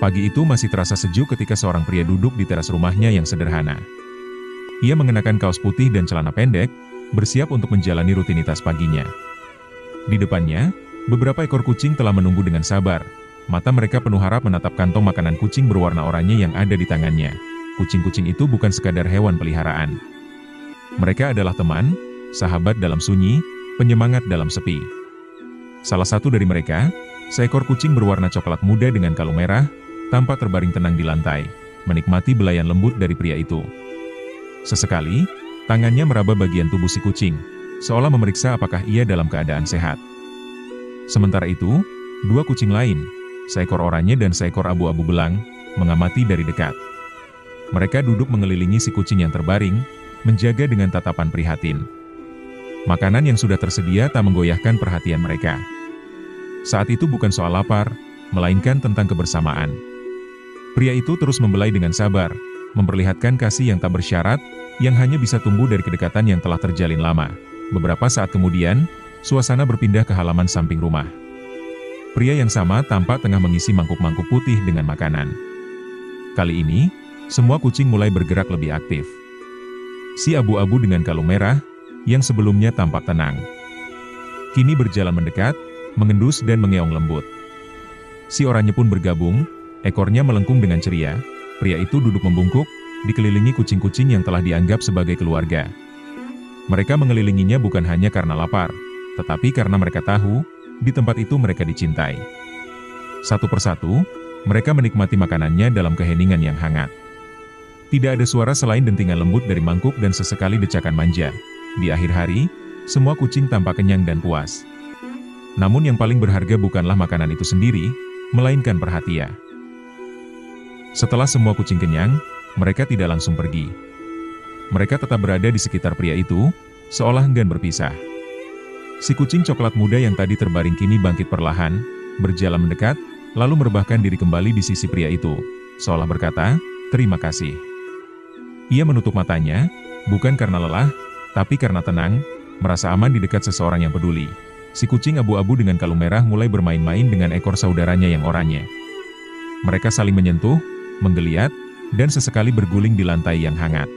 Pagi itu masih terasa sejuk ketika seorang pria duduk di teras rumahnya yang sederhana. Ia mengenakan kaos putih dan celana pendek, bersiap untuk menjalani rutinitas paginya. Di depannya, beberapa ekor kucing telah menunggu dengan sabar. Mata mereka penuh harap menatap kantong makanan kucing berwarna oranye yang ada di tangannya. Kucing-kucing itu bukan sekadar hewan peliharaan. Mereka adalah teman, sahabat dalam sunyi, penyemangat dalam sepi. Salah satu dari mereka, seekor kucing berwarna coklat muda dengan kalung merah, tampak terbaring tenang di lantai, menikmati belayan lembut dari pria itu. Sesekali, tangannya meraba bagian tubuh si kucing, seolah memeriksa apakah ia dalam keadaan sehat. Sementara itu, dua kucing lain, seekor oranye dan seekor abu-abu belang, mengamati dari dekat. Mereka duduk mengelilingi si kucing yang terbaring, menjaga dengan tatapan prihatin. Makanan yang sudah tersedia tak menggoyahkan perhatian mereka. Saat itu bukan soal lapar, melainkan tentang kebersamaan. Pria itu terus membelai dengan sabar, memperlihatkan kasih yang tak bersyarat, yang hanya bisa tumbuh dari kedekatan yang telah terjalin lama. Beberapa saat kemudian, suasana berpindah ke halaman samping rumah. Pria yang sama tampak tengah mengisi mangkuk-mangkuk putih dengan makanan. Kali ini, semua kucing mulai bergerak lebih aktif. Si abu-abu dengan kalung merah, yang sebelumnya tampak tenang, kini berjalan mendekat, mengendus dan mengeong lembut. Si oranye pun bergabung, ekornya melengkung dengan ceria. Pria itu duduk membungkuk, dikelilingi kucing-kucing yang telah dianggap sebagai keluarga. Mereka mengelilinginya bukan hanya karena lapar, tetapi karena mereka tahu, di tempat itu mereka dicintai. Satu persatu, mereka menikmati makanannya dalam keheningan yang hangat. Tidak ada suara selain dentingan lembut dari mangkuk dan sesekali decakan manja. Di akhir hari, semua kucing tampak kenyang dan puas. Namun yang paling berharga bukanlah makanan itu sendiri, melainkan perhatian. Setelah semua kucing kenyang, mereka tidak langsung pergi. Mereka tetap berada di sekitar pria itu, seolah enggan berpisah. Si kucing coklat muda yang tadi terbaring kini bangkit perlahan, berjalan mendekat, lalu merebahkan diri kembali di sisi pria itu, seolah berkata, "Terima kasih." Ia menutup matanya, bukan karena lelah, tapi karena tenang, merasa aman di dekat seseorang yang peduli. Si kucing abu-abu dengan kalung merah mulai bermain-main dengan ekor saudaranya yang oranye. Mereka saling menyentuh, menggeliat, dan sesekali berguling di lantai yang hangat.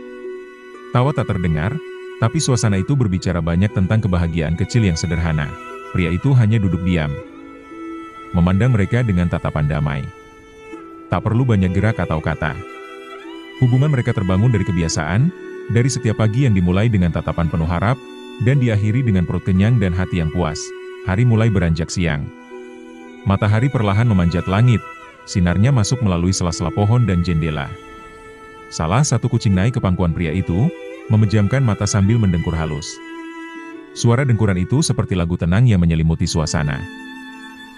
Tawa tak terdengar, tapi suasana itu berbicara banyak tentang kebahagiaan kecil yang sederhana. Pria itu hanya duduk diam, memandang mereka dengan tatapan damai. Tak perlu banyak gerak atau kata. Hubungan mereka terbangun dari kebiasaan, dari setiap pagi yang dimulai dengan tatapan penuh harap, dan diakhiri dengan perut kenyang dan hati yang puas. Hari mulai beranjak siang. Matahari perlahan memanjat langit, sinarnya masuk melalui sela-sela pohon dan jendela. Salah satu kucing naik ke pangkuan pria itu, memejamkan mata sambil mendengkur halus. Suara dengkuran itu seperti lagu tenang yang menyelimuti suasana.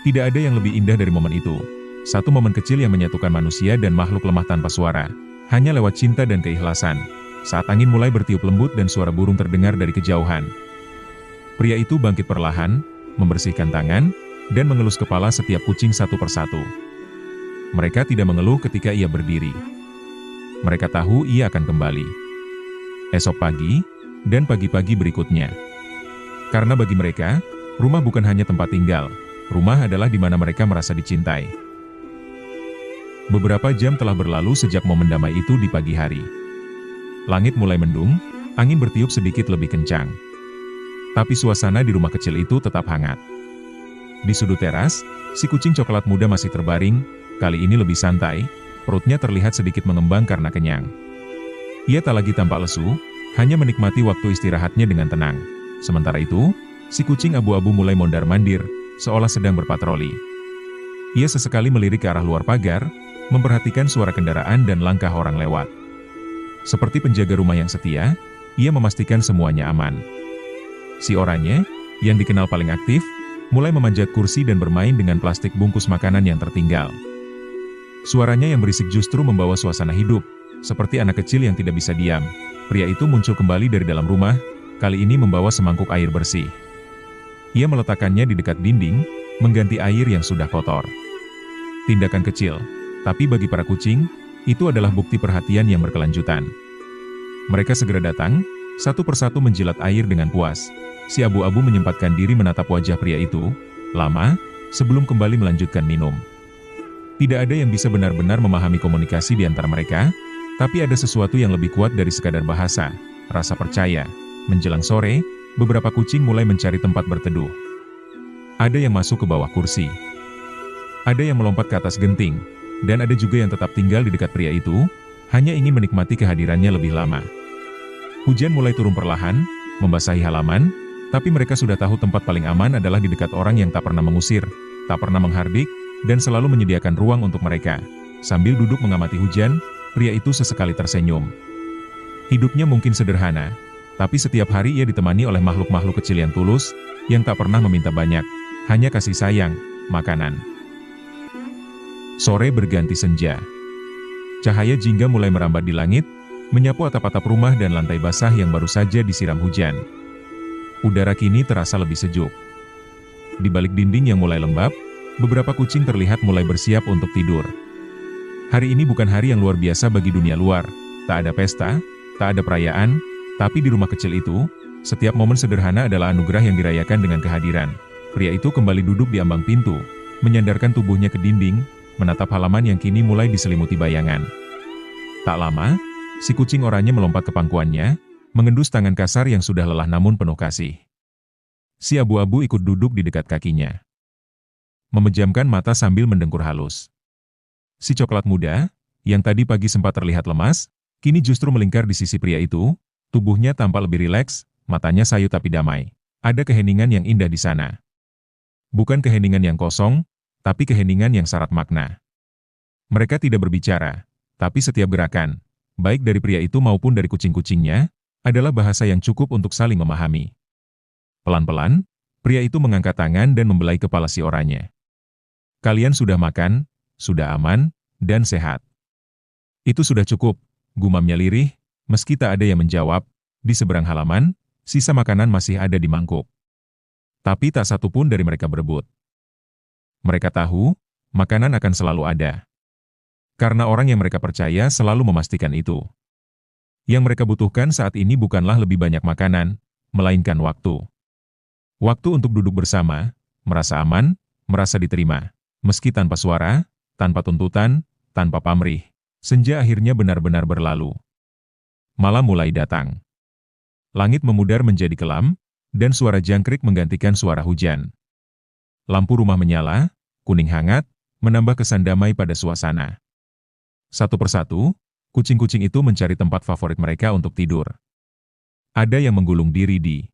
Tidak ada yang lebih indah dari momen itu. Satu momen kecil yang menyatukan manusia dan makhluk lemah tanpa suara, hanya lewat cinta dan keikhlasan. Saat angin mulai bertiup lembut dan suara burung terdengar dari kejauhan. Pria itu bangkit perlahan, membersihkan tangan, dan mengelus kepala setiap kucing satu persatu. Mereka tidak mengeluh ketika ia berdiri. Mereka tahu ia akan kembali esok pagi, dan pagi-pagi berikutnya. Karena bagi mereka, rumah bukan hanya tempat tinggal, rumah adalah di mana mereka merasa dicintai. Beberapa jam telah berlalu sejak momen damai itu di pagi hari. Langit mulai mendung, angin bertiup sedikit lebih kencang. Tapi suasana di rumah kecil itu tetap hangat. Di sudut teras, si kucing coklat muda masih terbaring, kali ini lebih santai, perutnya terlihat sedikit mengembang karena kenyang. Ia tak lagi tampak lesu, hanya menikmati waktu istirahatnya dengan tenang. Sementara itu, si kucing abu-abu mulai mondar-mandir, seolah sedang berpatroli. Ia sesekali melirik ke arah luar pagar, memperhatikan suara kendaraan dan langkah orang lewat. Seperti penjaga rumah yang setia, ia memastikan semuanya aman. Si oranye, yang dikenal paling aktif, mulai memanjat kursi dan bermain dengan plastik bungkus makanan yang tertinggal. Suaranya yang berisik justru membawa suasana hidup, seperti anak kecil yang tidak bisa diam. Pria itu muncul kembali dari dalam rumah, kali ini membawa semangkuk air bersih. Ia meletakkannya di dekat dinding, mengganti air yang sudah kotor. Tindakan kecil, tapi bagi para kucing, itu adalah bukti perhatian yang berkelanjutan. Mereka segera datang, satu persatu menjilat air dengan puas. Si abu-abu menyempatkan diri menatap wajah pria itu, lama, sebelum kembali melanjutkan minum. Tidak ada yang bisa benar-benar memahami komunikasi di antara mereka, tapi ada sesuatu yang lebih kuat dari sekadar bahasa, rasa percaya. Menjelang sore, beberapa kucing mulai mencari tempat berteduh. Ada yang masuk ke bawah kursi. Ada yang melompat ke atas genting, dan ada juga yang tetap tinggal di dekat pria itu, hanya ingin menikmati kehadirannya lebih lama. Hujan mulai turun perlahan, membasahi halaman, tapi mereka sudah tahu tempat paling aman adalah di dekat orang yang tak pernah mengusir, tak pernah menghardik, dan selalu menyediakan ruang untuk mereka. Sambil duduk mengamati hujan, pria itu sesekali tersenyum. Hidupnya mungkin sederhana, tapi setiap hari ia ditemani oleh makhluk-makhluk kecil yang tulus, yang tak pernah meminta banyak, hanya kasih sayang, makanan. Sore berganti senja. Cahaya jingga mulai merambat di langit, menyapu atap-atap rumah dan lantai basah yang baru saja disiram hujan. Udara kini terasa lebih sejuk. Di balik dinding yang mulai lembab, beberapa kucing terlihat mulai bersiap untuk tidur. Hari ini bukan hari yang luar biasa bagi dunia luar, tak ada pesta, tak ada perayaan, tapi di rumah kecil itu, setiap momen sederhana adalah anugerah yang dirayakan dengan kehadiran. Pria itu kembali duduk di ambang pintu, menyandarkan tubuhnya ke dinding, menatap halaman yang kini mulai diselimuti bayangan. Tak lama, si kucing oranye melompat ke pangkuannya, mengendus tangan kasar yang sudah lelah namun penuh kasih. Si abu-abu ikut duduk di dekat kakinya, memejamkan mata sambil mendengkur halus. Si coklat muda, yang tadi pagi sempat terlihat lemas, kini justru melingkar di sisi pria itu, tubuhnya tampak lebih rileks, matanya sayu tapi damai. Ada keheningan yang indah di sana. Bukan keheningan yang kosong, tapi keheningan yang syarat makna. Mereka tidak berbicara, tapi setiap gerakan, baik dari pria itu maupun dari kucing-kucingnya, adalah bahasa yang cukup untuk saling memahami. Pelan-pelan, pria itu mengangkat tangan dan membelai kepala si oranye. Kalian sudah makan, sudah aman, dan sehat. Itu sudah cukup, gumamnya lirih, meski tak ada yang menjawab. Di seberang halaman, sisa makanan masih ada di mangkuk. Tapi tak satu pun dari mereka berebut. Mereka tahu, makanan akan selalu ada. Karena orang yang mereka percaya selalu memastikan itu. Yang mereka butuhkan saat ini bukanlah lebih banyak makanan, melainkan waktu. Waktu untuk duduk bersama, merasa aman, merasa diterima. Meski tanpa suara, tanpa tuntutan, tanpa pamrih, senja akhirnya benar-benar berlalu. Malam mulai datang. Langit memudar menjadi kelam, dan suara jangkrik menggantikan suara hujan. Lampu rumah menyala, kuning hangat, menambah kesan damai pada suasana. Satu persatu, kucing-kucing itu mencari tempat favorit mereka untuk tidur. Ada yang menggulung diri di.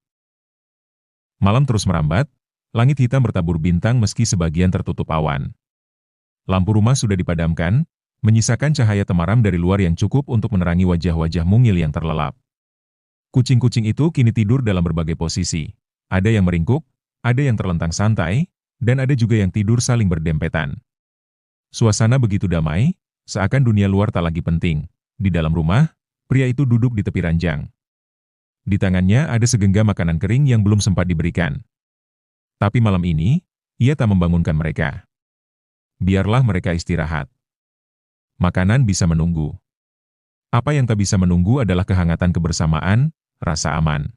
Malam terus merambat, langit hitam bertabur bintang meski sebagian tertutup awan. Lampu rumah sudah dipadamkan, menyisakan cahaya temaram dari luar yang cukup untuk menerangi wajah-wajah mungil yang terlelap. Kucing-kucing itu kini tidur dalam berbagai posisi. Ada yang meringkuk, ada yang terlentang santai, dan ada juga yang tidur saling berdempetan. Suasana begitu damai, seakan dunia luar tak lagi penting. Di dalam rumah, pria itu duduk di tepi ranjang. Di tangannya ada segenggam makanan kering yang belum sempat diberikan. Tapi malam ini, ia tak membangunkan mereka. Biarlah mereka istirahat. Makanan bisa menunggu. Apa yang tak bisa menunggu adalah kehangatan kebersamaan, rasa aman,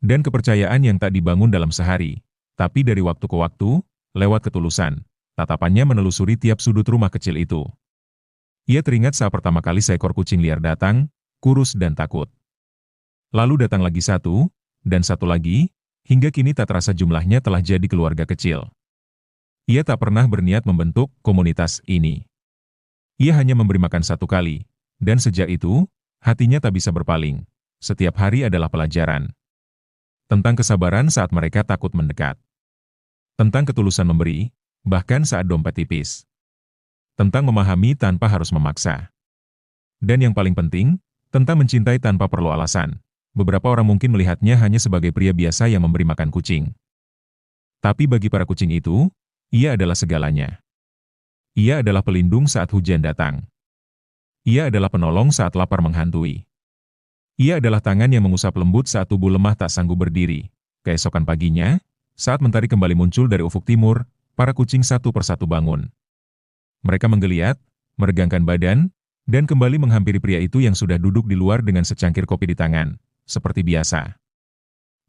dan kepercayaan yang tak dibangun dalam sehari, tapi dari waktu ke waktu, lewat ketulusan. Tatapannya menelusuri tiap sudut rumah kecil itu. Ia teringat saat pertama kali seekor kucing liar datang, kurus dan takut. Lalu datang lagi satu, dan satu lagi, hingga kini tak terasa jumlahnya telah jadi keluarga kecil. Ia tak pernah berniat membentuk komunitas ini. Ia hanya memberi makan satu kali, dan sejak itu, hatinya tak bisa berpaling. Setiap hari adalah pelajaran. Tentang kesabaran saat mereka takut mendekat. Tentang ketulusan memberi, bahkan saat dompet tipis. Tentang memahami tanpa harus memaksa. Dan yang paling penting, tentang mencintai tanpa perlu alasan. Beberapa orang mungkin melihatnya hanya sebagai pria biasa yang memberi makan kucing. Tapi bagi para kucing itu, ia adalah segalanya. Ia adalah pelindung saat hujan datang. Ia adalah penolong saat lapar menghantui. Ia adalah tangan yang mengusap lembut saat tubuh lemah tak sanggup berdiri. Keesokan paginya, saat mentari kembali muncul dari ufuk timur, para kucing satu persatu bangun. Mereka menggeliat, meregangkan badan, dan kembali menghampiri pria itu yang sudah duduk di luar dengan secangkir kopi di tangan, seperti biasa.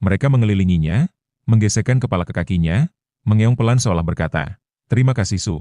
Mereka mengelilinginya, menggesekkan kepala ke kakinya, mengeong pelan seolah berkata, "Terima kasih Su."